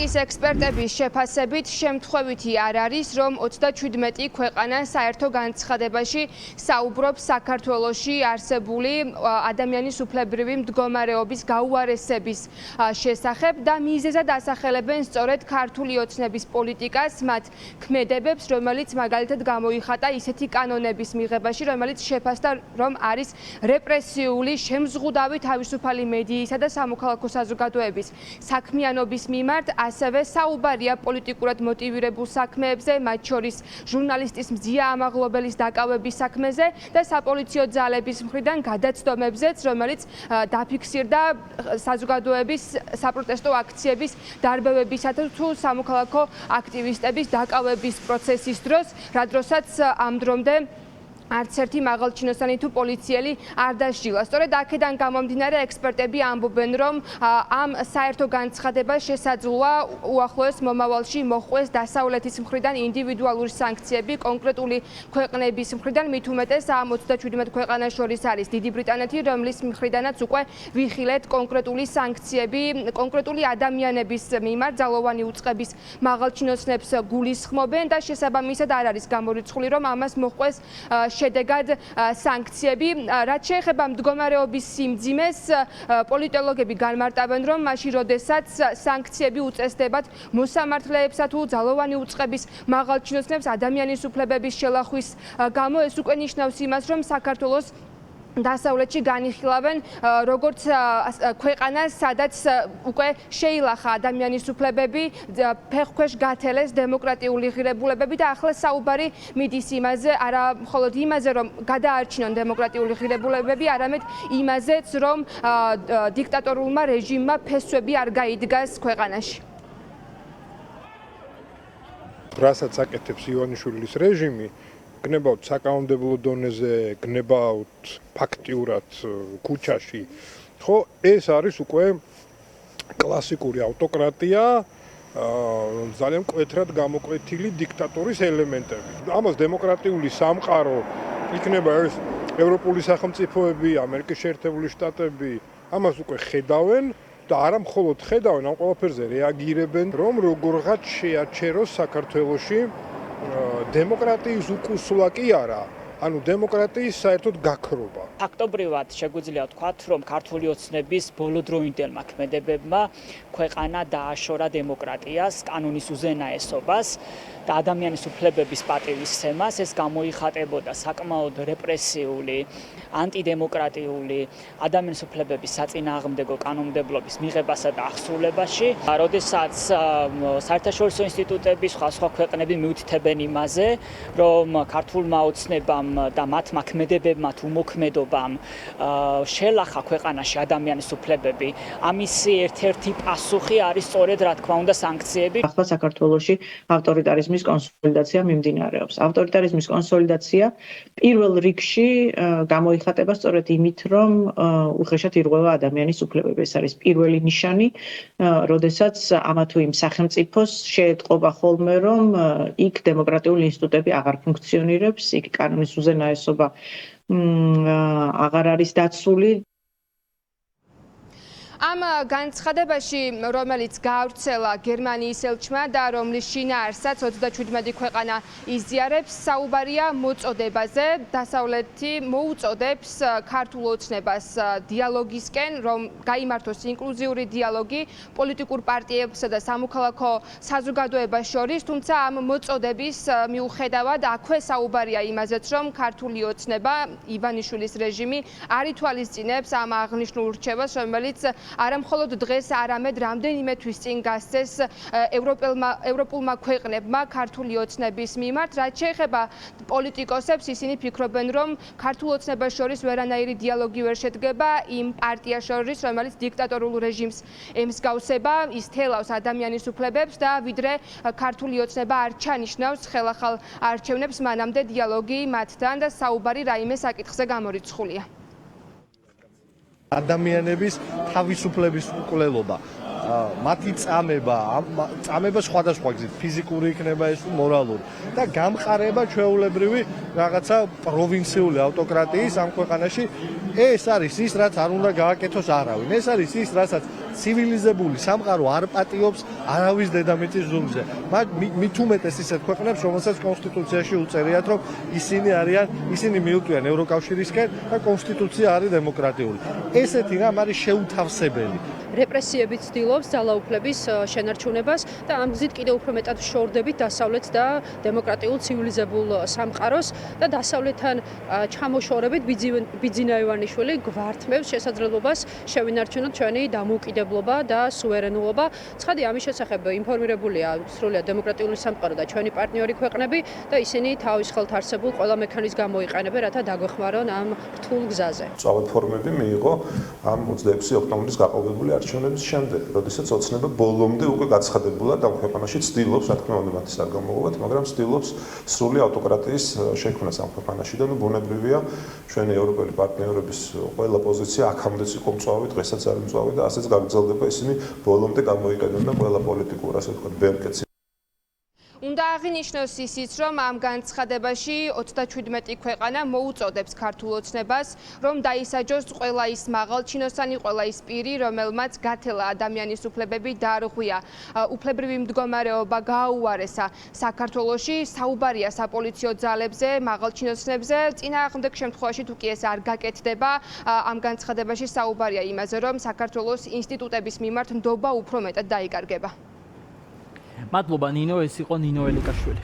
ბანკის ექსპერტების შეფასებით შემთხვევითი არ არის, რომ 37 ქვეყანა საერთო განცხადებაში საუბრობს საქართველოში არსებული ადამიანის უფლებრივი მდგომარეობის გაუარესების შესახებ და მიზეზად ასახელებენ სწორედ ქართული ოცნების პოლიტიკას, მათ ქმედებებს, რომელიც მაგალითად გამოიხატა ისეთი კანონების მიღებაში, რომელიც შეფასდა, რომ არის რეპრესიული შემზღუდავი თავისუფალი მედიისა და სამოქალაქო საზოგადოების საქმიანობის მიმართ, ასევე საუბარია პოლიტიკურად მოტივირებულ საქმეებზე, მათ შორის ჟურნალისტის მძია ამაღლობელის დაკავების საქმეზე და საპოლიციო ძალების მხრიდან გადაცდომებზეც, რომელიც დაფიქსირდა საზოგადოების საპროტესტო აქციების დარბევებისა თუ სამოქალაქო აქტივისტების დაკავების პროცესის დროს, რა დროსაც ამ დრომდე არც ერთი მაღალჩინოსანი თუ პოლიციელი არ დასჯილა. სწორედ აქედან გამომდინარე ექსპერტები ამბობენ, რომ ამ საერთო განცხადებას შესაძლოა უახლოეს მომავალში მოხვდეს დასავლეთის მხრიდან ინდივიდუალური სანქციები კონკრეტული ქვეყნების მხრიდან, მით უმეტეს ამ 37 ქვეყანას შორის არის დიდი ბრიტანეთი, რომლის მხრიდანაც უკვე ვიხილეთ კონკრეტული სანქციები კონკრეტული ადამიანების მიმართ ძალოვანი უწყების მაღალჩინოსნებს გულისხმობენ და შესაბამისად არ არის გამორიცხული, რომ ამას მოხვდეს შედეგად სანქციები. რაც შეეხება მდგომარეობის სიმძიმეს, პოლიტოლოგები განმარტავენ, რომ მაშინ, როდესაც სანქციები უწესდებათ მოსამართლეებსა თუ ძალოვანი უწყების მაღალჩინოსნებს ადამიანის უფლებების შელახვის გამო, ეს უკვე ნიშნავს იმას, რომ საქართველოს დასავლეთში განიხილავენ როგორც ქვეყანას, სადაც უკვე შეილახა ადამიანის უფლებები, ფეხქვეშ გათელეს დემოკრატიული ღირებულებები და ახლა საუბარი მიდის იმაზე, არა მხოლოდ იმაზე, რომ გადაარჩინონ დემოკრატიული ღირებულებები, არამედ იმაზეც, რომ დიქტატორულმა რეჟიმმა ფესვები არ გაიდგას ქვეყანაში. რასაც აკეთებს ივანიშვილის რეჟიმი, გნებავთ საკანონმდებლო დონეზე, გნებავთ ფაქტიურად ქუჩაში. ხო, ეს არის უკვე კლასიკური ავტოკრატია, ძალიან მკვეთრად გამოკვეთილი დიქტატურის ელემენტები. ამას დემოკრატიული სამყარო იქნება ეს ევროპული სახელმწიფოები, ამერიკის შეერთებული შტატები, ამას უკვე ხედავენ და არა მხოლოდ ხედავენ, ამ ყველაფერზე რეაგირებენ, რომ როგორღაც შეაჩეროს საქართველოში დემოკრატიის უკუსვლა კი არა, ანუ დემოკრატიის საერთოდ გაქრობა. ფაქტობრივად შეგვიძლია ვთქვათ, რომ ქართული ოცნების ბოლოდროინდელმა ქმედებებმა ქვეყანა დააშორა დემოკრატიას, კანონის უზენაესობას და ადამიანის უფლებების პატივისცემას. ეს გამოიხატებოდა საკმაოდ რეპრესიული, ანტიდემოკრატიული ადამიანის უფლებების საწინააღმდეგო კანონმდებლობის მიღებასა და ახსრულებაში. როდესაც საერთაშორისო ინსტიტუტები, სხვა ქვეყნები მიუთითებენ იმაზე, რომ ქართულმა ოცნებამ და მათმა ქმედებებმა თუ მოქმედობამ შელახა ქვეყანაში ადამიანის უფლებები, ამისი ერთ-ერთი პასუხი არის სწორედ რა თქმა უნდა სანქციები. ახლა საქართველოში ავტორიტარიზმის კონსოლიდაცია მიმდინარეობს. ავტორიტარიზმის კონსოლიდაცია პირველ რიგში გამოიხატება სწორედ იმით, რომ უხეშად ირღვევა ადამიანის უფლებები. ეს არის პირველი ნიშანი, როდესაც ამა თუ იმ სახელმწიფოს შეეტყობა ხოლმე, რომ იქ დემოკრატიული ინსტიტუტები აღარ ფუნქციონირებს, იქ კანონის უზენაესობა აღარ არის დაცული. ამ განცხადებაში, რომელიც გაავრცელა გერმანიის ელჩმა და რომლის შინაარსაც 37 ქვეყანა იზიარებს, საუბარია მოწოდებაზე. დასავლეთი მოუწოდებს ქართულ ოცნებას დიალოგისკენ, რომ გაიმართოს ინკლუზიური დიალოგი პოლიტიკურ პარტიებსა და სამოქალაქო საზოგადოებას შორის, თუმცა ამ მოწოდების მიუხედავად აქვე საუბარია იმაზეც, რომ ქართული ოცნება, ივანიშვილის რეჟიმი არ ითვალისწინებს ამ აღნიშნულ რჩევას, რომელიც არა მხოლოდ დღეს, არამედ რამდენიმე თვის წინ გასცეს ევროპულმა ქვეყნებმა ქართული ოცნების მიმართ. რაც შეეხება პოლიტიკოსებს, ისინი ფიქრობენ, რომ ქართულ ოცნებას შორის ვერანაირი დიალოგი ვერ შედგება იმ პარტიას შორის, რომელიც დიქტატორულ რეჟიმს ემსგავსება, ის თელავს ადამიანის უფლებებს და ვიდრე ქართული ოცნება არ ჩანიშნავს ხელახალ არჩევნებს, მანამდე დიალოგი მათთან და საუბარი რაიმე საკითხზე გამორიცხულია. ადამიანების თავისუფლების უკვლელობა, მათი წამება სხვადასხვა გზით, ფიზიკური იქნება ეს თუ მორალური და გამყარება ჩვეულებრივი რაღაცა პროვინციული ავტოკრატიის ამ ქვეყანაში. ეს არის ის, რაც არ უნდა გააკეთოს არავინ. ეს არის ის, რასაც ცივილიზებული სამყარო არ პატიობს არავის დედამიწის ზურგზე. მით უმეტეს ისეთ ქვეყნებს, რომელსაც კონსტიტუციაში უწერიათ, რომ ისინი მიუტყვიან ევროკავშირისკენ და კონსტიტუცია არის დემოკრატიული. ესეთი რამ არის შეუთავსებელი. რეპრესიები ცდილობს ძალაუფლების შენარჩუნებას და ამ გზით კიდევ უფრო მეტად შორდებით დასავლეთ და დემოკრატიულ ცივილიზებულ სამყაროს და დასავლეთთან ჩამოშორებით ბიძინა ივანიშვილი გვართმევს შესაძლებლობას შევინარჩუნოთ ჩვენი დამოუკიდებლობა და სუვერენულობა. ცხადი ამის შესახებ ინფორმირებულია სრულად დემოკრატიული სამყარო და ჩვენი პარტნიორი ქვეყნები და ისინი თავის ხელთ არსებულ ყველა მექანიზმს გამოიყენებენ, რათა დაგვეხმარონ ამ რთულ გზაზე. სწავლეთ ფორმები მიიღო ამ 26 ოქტომბრის გაყოლებული არჩევნების შემდეგ, როდესაც ოცნება ბოლომდე უკვე გაცხადებულა და ქვეყანაში ცდილობს, რა თქმა უნდა, მათი არ გამოვუვათ, მაგრამ ცდილობს სრული ავტოკრატიის შექმნას ამ ქვეყანაში და ბუნებრივია, ჩვენი ევროპელი პარტნიორების ყველა პოზიცია აქამდეც იყო მწვავე, დღესაც არის მწვავე და ასეც გაგრძელდება, ისინი ბოლომდე გამოიყენონ და ყველა პოლიტიკურ, ასე ვთქვათ, ბერკეტს უნდა აღინიშნოს ისიც, რომ ამ განცხადებაში 37 ქვეყანა მოუწოდებს ქართულ ოცნებას, რომ დაისაჯოს ყველა ის მაღალჩინოსანი, ყველა ის პირი, რომელმაც გათელა ადამიანის უფლებები დაარღვია. უფლებრივი მდგომარეობა გააუარესა საქართველოში, საუბარია საპოლიციო ძალებზე, მაღალჩინოსნებზე. წინააღმდეგ შემთხვევაში თუ კი ეს არ გაკეთდება, ამ განცხადებაში საუბარია იმაზე, რომ საქართველოს ინსტიტუტების მიმართ ნდობა უფრო მეტად დაიკარგება. მადლობა ნინო, ეს იყო ნინო ელიკაშვილი.